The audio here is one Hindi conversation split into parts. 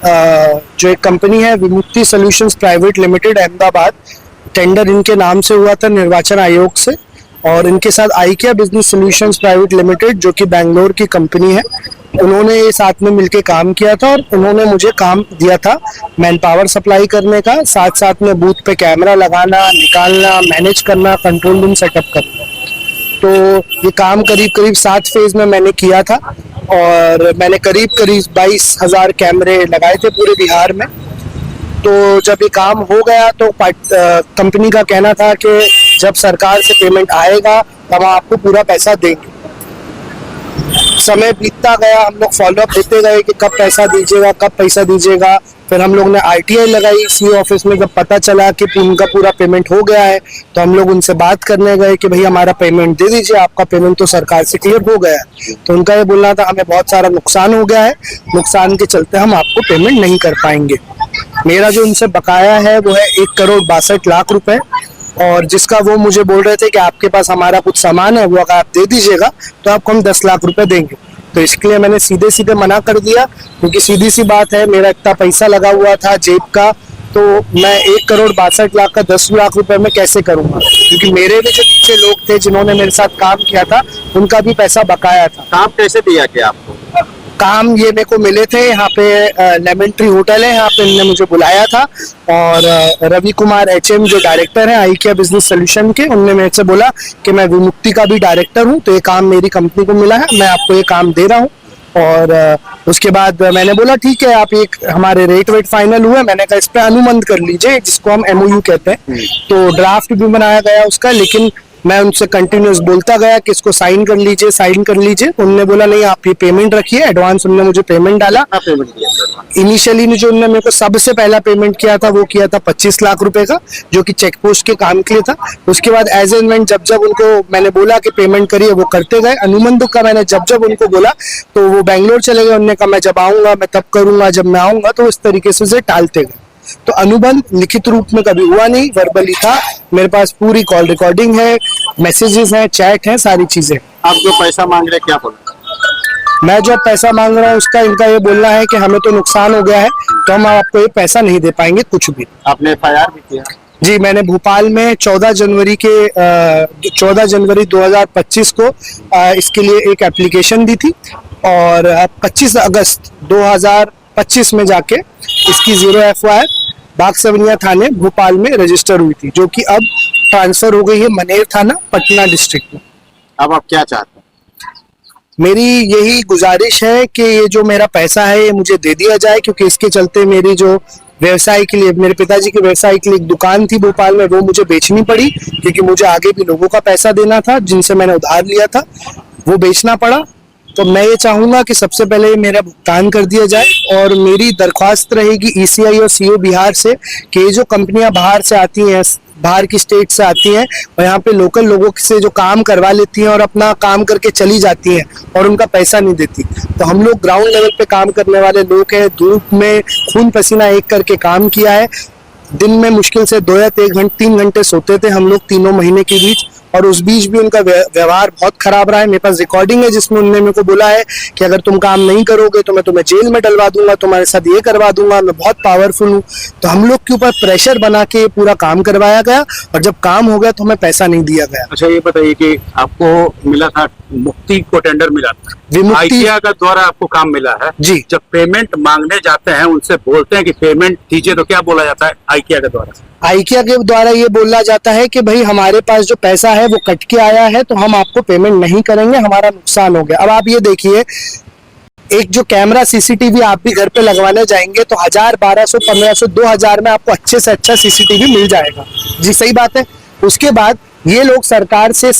जो एक कंपनी है Vimukti solutions private limited Ahmedabad, tender इनके नाम से हुआ था निर्वाचन आयोग से, और इनके साथ IKEA business solutions private limited जो कि बेंगलोर की कंपनी है, उन्होंने ये साथ में मिलके काम किया था और उन्होंने मुझे काम दिया था मैन पावर सप्लाई करने का, साथ साथ में बूथ पे कैमरा लगाना, निकालना, मैनेज करना, कंट्रोल रूम सेटअप करना। तो ये काम करीब करीब 7 फेज में मैंने किया था और मैंने करीब करीब 22,000 कैमरे लगाए थे पूरे बिहार में। तो जब ये काम हो गया तो कंपनी का कहना था कि जब सरकार से पेमेंट आएगा तब आपको पूरा पैसा देंगे। समय बीतता गया, हम लोग फॉलोअप देते गए कि कब पैसा दीजिएगा, कब पैसा दीजिएगा। फिर हम लोग ने आरटीआई लगाई सीओ ऑफिस में। जब पता चला कि उनका पूरा पेमेंट हो गया है तो हम लोग उनसे बात करने गए कि भाई हमारा पेमेंट दे दीजिए, आपका पेमेंट तो सरकार से क्लियर हो गया है। तो उनका ये बोलना था हमें बहुत सारा नुकसान हो गया है, नुकसान के चलते हम आपको पेमेंट नहीं कर पाएंगे। मेरा जो उनसे बकाया है वो है 1,62,00,000 रुपए, और जिसका वो मुझे बोल रहे थे कि आपके पास हमारा कुछ सामान है वो अगर आप दे दीजिएगा तो आपको हम 10 लाख रुपए देंगे। तो इसके लिए मैंने सीधे सीधे मना कर दिया, क्योंकि सीधी सी बात है मेरा इतना पैसा लगा हुआ था जेब का, तो मैं 1,62,00,000 का 10 लाख रुपए में कैसे करूंगा, क्योंकि मेरे भी जो नीचे लोग थे जिन्होंने मेरे साथ काम किया था उनका भी पैसा बकाया था। काम कैसे दिया क्या आपको? काम ये मेरे को मिले थे यहाँ पे लेमन ट्री होटल है, यहाँ पे इन्होंने मुझे बुलाया था, और रवि कुमार HM जो डायरेक्टर हैं आइकिया बिजनेस सोल्यूशन के, उनने मेरे से बोला कि मैं विमुक्ति का भी डायरेक्टर हूँ, तो ये काम मेरी कंपनी को मिला है, मैं आपको ये काम दे रहा हूँ। और उसके बाद मैंने बोला ठीक है, आप एक हमारे रेट वेट फाइनल हुआ, मैंने कहा इस पे अनुबंध कर लीजिए, जिसको हम MOU कहते हैं। तो ड्राफ्ट भी बनाया गया उसका, लेकिन मैं उनसे कंटिन्यूस बोलता गया कि इसको साइन कर लीजिए, साइन कर लीजिए। उन्होंने बोला नहीं आप ये पेमेंट रखिए, एडवांस उन्होंने मुझे पेमेंट डाला। पेमेंट किया इनिशियली जो उन्होंने मेरे को सबसे पहला पेमेंट किया था वो किया था 25 लाख रुपए का, जो कि चेक पोस्ट के काम के लिए था। उसके बाद एज एंड व्हेन जब जब उनको मैंने बोला कि पेमेंट करिए, वो करते गए। अनुबंध का मैंने जब जब उनको बोला तो वो बेंगलोर चले गए, उन्होंने कहा मैं जब आऊंगा मैं तब करूंगा, जब मैं आऊंगा, तो इस तरीके से उसे टालते गए। तो अनुबंध लिखित रूप में कभी हुआ नहीं, वर्बली था। मेरे पास पूरी कॉल रिकॉर्डिंग है, मैसेजेस हैं, चैट है, सारी चीजें। आप जो पैसा मांग रहे क्या बोल रहे? मैं जो पैसा मांग रहा हूँ उसका इनका ये बोलना है कि हमें तो नुकसान हो गया है, तो हम आपको ये पैसा नहीं दे पाएंगे कुछ भी। आपने FIR भी किया? जी, मैंने भोपाल में 14 जनवरी 2025 को इसके लिए एक एप्लीकेशन दी थी, और 25 अगस्त 2025 में जाके इसकी 0 FIR बागसवनिया थाने भोपाल में रजिस्टर हुई थी, जो कि अब ट्रांसफर हो गई है मनेर थाना पटना डिस्ट्रिक्ट में। अब आप क्या चाहते हैं? मेरी यही गुजारिश है कि ये जो मेरा पैसा है ये मुझे दे दिया जाए, क्योंकि इसके चलते मेरी जो व्यवसाय के लिए, मेरे पिताजी के व्यवसाय के लिए एक दुकान थी भोपाल में, वो मुझे बेचनी पड़ी, क्योंकि मुझे आगे भी लोगों का पैसा देना था जिनसे मैंने उधार लिया था, वो बेचना पड़ा। तो मैं ये चाहूंगा कि सबसे पहले मेरा भुगतान कर दिया जाए, और मेरी दरख्वास्त रहेगी ECI और CO बिहार से कि ये जो कंपनियां बाहर से आती हैं, बाहर की स्टेट से आती हैं और यहाँ पे लोकल लोगों से जो काम करवा लेती हैं और अपना काम करके चली जाती हैं और उनका पैसा नहीं देती, तो हम लोग ग्राउंड लेवल पे काम करने वाले लोग हैं, धूप में खून पसीना एक करके काम किया है। दिन में मुश्किल से 2 या 3 घंटे सोते थे हम लोग तीनों महीने के बीच, और उस बीच भी उनका व्यवहार बहुत खराब रहा है। मेरे पास रिकॉर्डिंग है जिसमें उन्होंने मेरे को बोला है कि अगर तुम काम नहीं करोगे तो मैं तुम्हें जेल में डलवा दूंगा, तुम्हारे साथ ये करवा दूंगा, मैं बहुत पावरफुल हूँ। तो हम लोग के ऊपर प्रेशर बना के पूरा काम करवाया गया, और जब काम हो गया तो हमें पैसा नहीं दिया गया। अच्छा ये बताइए कि आपको मिला था, मुक्ति को टेंडर मिला था, विमुक्ति आइकिया का द्वारा आपको काम मिला है जी। जब पेमेंट मांगने जाते हैं उनसे बोलते हैं कि पेमेंट दीजिए, तो क्या बोला जाता है आइकिया के द्वारा? आइकिया के द्वारा ये बोला जाता है कि भाई हमारे पास जो पैसा है वो कट के आया है, तो हम आपको पेमेंट नहीं करेंगे, हमारा नुकसान हो गया। अब आप ये देखिए, एक जो कैमरा CCTV आप भी घर पे लगवाने जाएंगे तो 1000, 1200, 1500, 2000 में आपको अच्छे से अच्छा CCTV मिल जाएगा। जी सही बात है। उसके बाद ये लोग सरकार से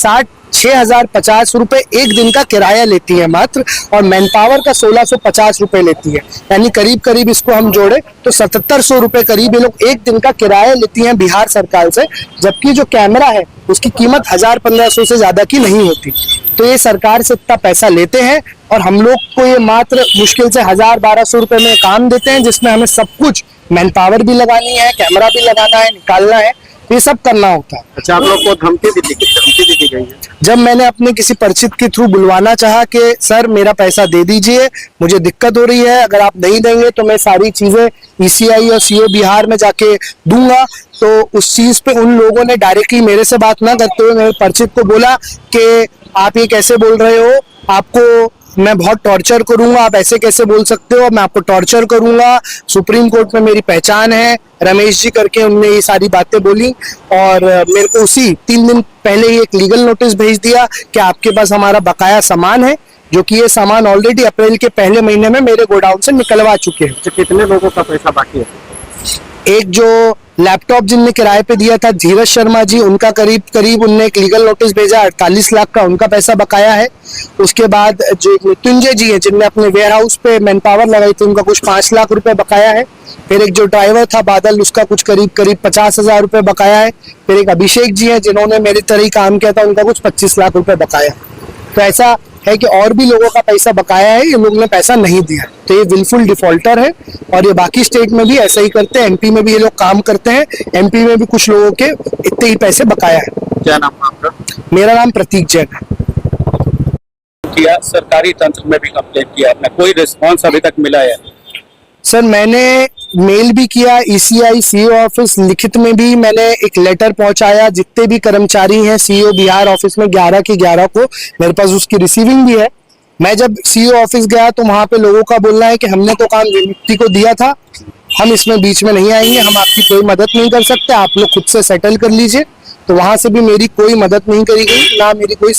6,050 रुपए एक दिन का किराया लेती है मात्र, और मैन पावर का 1,650 रुपए लेती है, यानी करीब करीब इसको हम जोड़े तो 7,700 रुपए करीब ये लोग एक दिन का किराया लेती हैं बिहार सरकार से, जबकि जो कैमरा है उसकी कीमत 1000-1500 से ज्यादा की नहीं होती। तो ये सरकार से इतना पैसा लेते हैं, और हम लोग को ये मात्र मुश्किल से 1000-1200 रुपए में काम देते हैं, जिसमें हमें सब कुछ मैन पावर भी लगानी है, कैमरा भी लगाना है, निकालना है, ये सब करना होता है। अच्छा, आप लोग को धमकी दी गई है? जब मैंने अपने किसी परिचित के थ्रू बुलवाना चाहा कि सर मेरा पैसा दे दीजिए, मुझे दिक्कत हो रही है, अगर आप नहीं देंगे तो मैं सारी चीजें ईसीआई और सीओ बिहार में जाके दूंगा, तो उस चीज पे उन लोगों ने डायरेक्टली मेरे से बात ना करते हुए मेरे परिचित को बोला कि आप ये कैसे बोल रहे हो, आपको मैं बहुत टॉर्चर करूंगा, आप ऐसे कैसे बोल सकते हो, मैं आपको टॉर्चर करूंगा, सुप्रीम कोर्ट में मेरी पहचान है, रमेश जी करके उनने ये सारी बातें बोली। और मेरे को उसी 3 दिन पहले ही एक लीगल नोटिस भेज दिया कि आपके पास हमारा बकाया सामान है, जो कि ये सामान ऑलरेडी अप्रैल के पहले महीने में मेरे गोडाउन से निकलवा चुके हैं। तो कितने लोगों का पैसा बाकी है? एक जो लैपटॉप जिनने किराए पे दिया था धीरज शर्मा जी, उनका करीब उनने एक लीगल नोटिस भेजा 48 लाख का, उनका पैसा बकाया है। उसके बाद जो मृत्युंजय जी है जिनने अपने वेयर हाउस पे मैन पावर लगाई थी, उनका कुछ 5 लाख रुपए बकाया है। फिर एक जो ड्राइवर था बादल, उसका कुछ करीब 50,000 रुपए बकाया है। फिर एक अभिषेक जी है जिन्होंने मेरी तरह ही काम किया था, उनका कुछ 25 लाख रुपए बकाया है। तो ऐसा है कि और भी लोगों का पैसा बकाया है, ये लोग ने पैसा नहीं दिया, तो ये विलफुल डिफॉल्टर है। और ये बाकी स्टेट में भी ऐसा ही करते हैं, एमपी में भी ये लोग काम करते हैं, एमपी में भी कुछ लोगों के इतने ही पैसे बकाया है। क्या नाम है आपका? मेरा नाम प्रतीक जैन है। किया सरकारी तंत्र में भी कंप्लेंट किया आपने, कोई रिस्पॉन्स अभी तक मिला है? सर मैंने मेल भी किया, ईसीआई सीओ ऑफिस लिखित में भी मैंने एक लेटर पहुंचाया, जितने भी कर्मचारी हैं सीओ बिहार ऑफिस में 11 की 11 को, मेरे पास उसकी रिसीविंग भी है। मैं जब सीओ ऑफिस गया तो वहां पे लोगों का बोलना है कि हमने तो काम विमुक्ति को दिया था, हम इसमें बीच में नहीं आएंगे, हम आपकी कोई मदद नहीं कर सकते, आप लोग खुद से सेटल कर लीजिए। तो वहां से भी मेरी कोई मदद नहीं करी गई, ना मेरी कोई